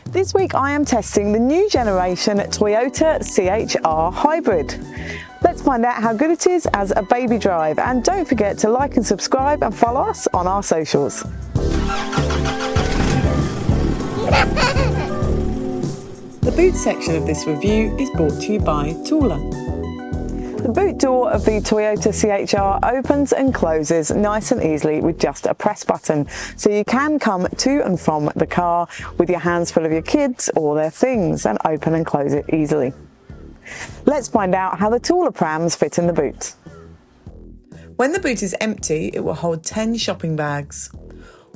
This week I am testing the new generation Toyota CHR Hybrid. Let's find out how good it is as a baby drive, and don't forget to like and subscribe and follow us on our socials. The boot section of this review is brought to you by Tooler. The boot door of the Toyota CHR opens and closes nice and easily with just a press button, so you can come to and from the car with your hands full of your kids or their things and open and close it easily. Let's find out how the taller prams fit in the boot. When the boot is empty, it will hold 10 shopping bags,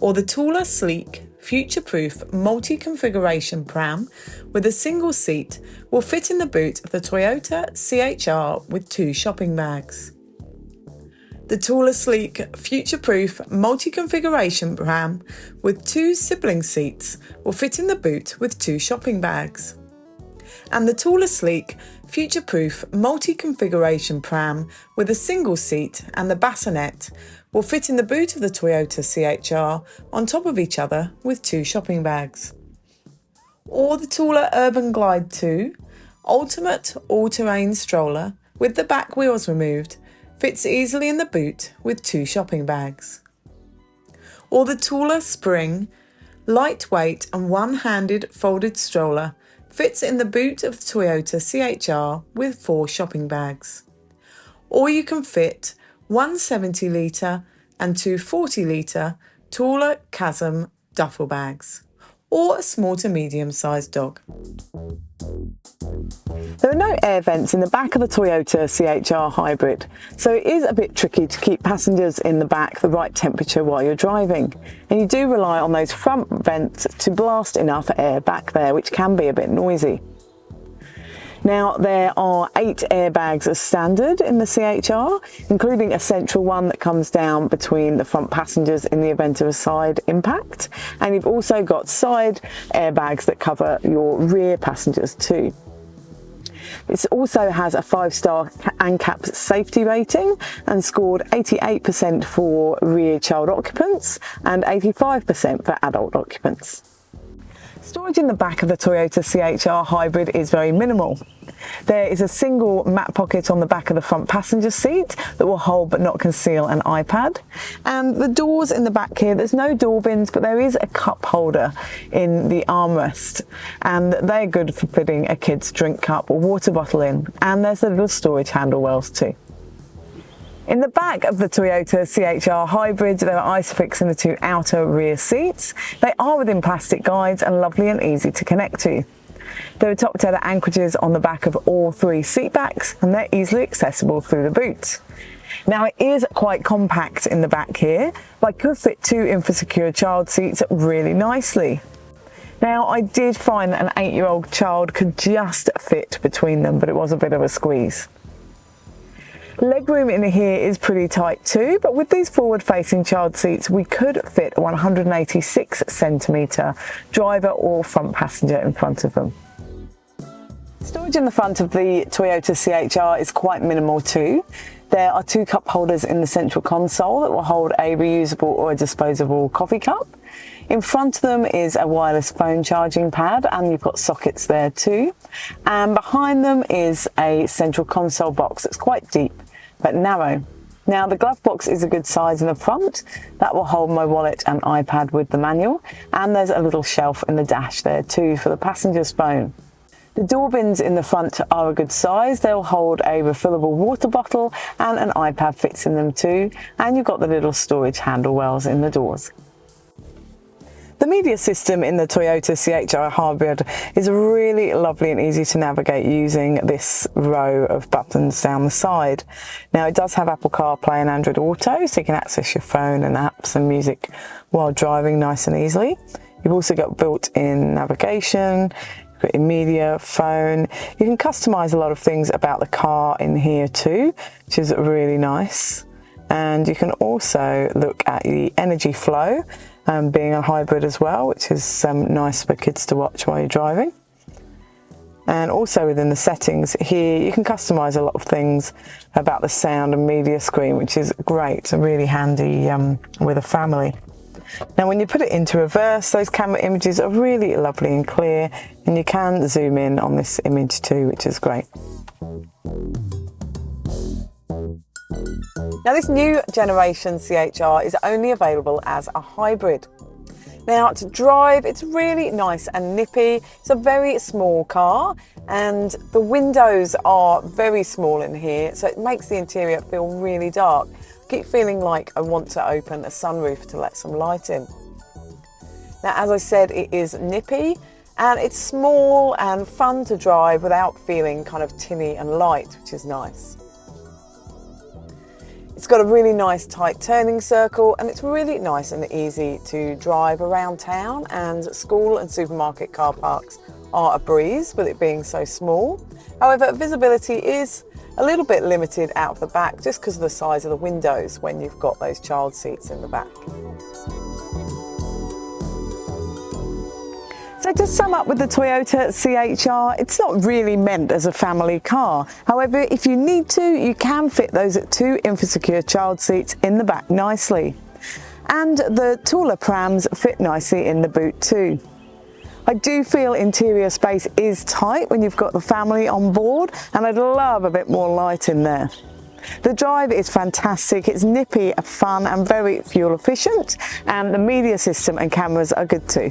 or the taller, sleek, future-proof multi-configuration pram with a single seat will fit in the boot of the Toyota CHR with 2 shopping bags. The taller, sleek, future-proof multi-configuration pram with 2 sibling seats will fit in the boot with 2 shopping bags. And the taller, sleek, future-proof multi-configuration pram with a single seat and the bassinet will fit in the boot of the Toyota CHR on top of each other with 2 shopping bags. Or the taller Urban Glide 2 Ultimate All-Terrain Stroller with the back wheels removed fits easily in the boot with 2 shopping bags. Or the taller Spring Lightweight and One-Handed Folded Stroller fits in the boot of the Toyota CHR with 4 shopping bags. Or you can fit 1 70-litre and 2 40-litre taller Chasm duffel bags, or a small to medium-sized dog. There are no air vents in the back of the Toyota CHR Hybrid, so it is a bit tricky to keep passengers in the back the right temperature while you're driving, and you do rely on those front vents to blast enough air back there, which can be a bit noisy. Now, there are 8 airbags as standard in the CHR, including a central one that comes down between the front passengers in the event of a side impact, and you've also got side airbags that cover your rear passengers too. It also has a 5-star ANCAP safety rating and scored 88% for rear child occupants and 85% for adult occupants. Storage in the back of the Toyota CHR Hybrid is very minimal. There is a single mat pocket on the back of the front passenger seat that will hold but not conceal an iPad. And the doors in the back here, there's no door bins, but there is a cup holder in the armrest. And they're good for fitting a kid's drink cup or water bottle in. And there's the little storage handle wells too. In the back of the Toyota CHR Hybrid, there are ISOFIX in the 2 outer rear seats. They are within plastic guides and lovely and easy to connect to. There are top tether anchorages on the back of all 3 seat backs, and they're easily accessible through the boot. Now, it is quite compact in the back here, but I could fit 2 InfoSecure child seats really nicely. Now, I did find that an 8-year-old child could just fit between them, but it was a bit of a squeeze. Legroom in here is pretty tight too, but with these forward-facing child seats, we could fit a 186cm driver or front passenger in front of them. Storage in the front of the Toyota CHR is quite minimal too. There are 2 cup holders in the central console that will hold a reusable or a disposable coffee cup. In front of them is a wireless phone charging pad, and you've got sockets there too. And behind them is a central console box that's quite deep but narrow. Now, the glove box is a good size in the front. That will hold my wallet and iPad with the manual. And there's a little shelf in the dash there too for the passenger's phone. The door bins in the front are a good size. They'll hold a refillable water bottle, and an iPad fits in them too. And you've got the little storage handle wells in the doors. The media system in the Toyota CHR Hybrid is really lovely and easy to navigate using this row of buttons down the side. Now, it does have Apple CarPlay and Android Auto, so you can access your phone and apps and music while driving nice and easily. You've also got built-in navigation, you've got your media, phone. You can customize a lot of things about the car in here too, which is really nice. And you can also look at the energy flow, being a hybrid as well, which is nice for kids to watch while you're driving. And also within the settings here, you can customize a lot of things about the sound and media screen, which is great and really handy with a family. Now when you put it into reverse, those camera images are really lovely and clear, and you can zoom in on this image too, which is great. Now this new generation CHR is only available as a hybrid. Now to drive, it's really nice and nippy. It's a very small car and the windows are very small in here, so it makes the interior feel really dark. I keep feeling like I want to open a sunroof to let some light in. Now as I said, it is nippy and it's small and fun to drive without feeling kind of tinny and light, which is nice. It's got a really nice tight turning circle and it's really nice and easy to drive around town, and school and supermarket car parks are a breeze with it being so small. However, visibility is a little bit limited out of the back just because of the size of the windows when you've got those child seats in the back. So to sum up with the Toyota CHR, it's not really meant as a family car. However, if you need to, you can fit those 2 InfoSecure child seats in the back nicely. And the taller prams fit nicely in the boot too. I do feel interior space is tight when you've got the family on board, and I'd love a bit more light in there. The drive is fantastic, it's nippy, fun and very fuel efficient, and the media system and cameras are good too.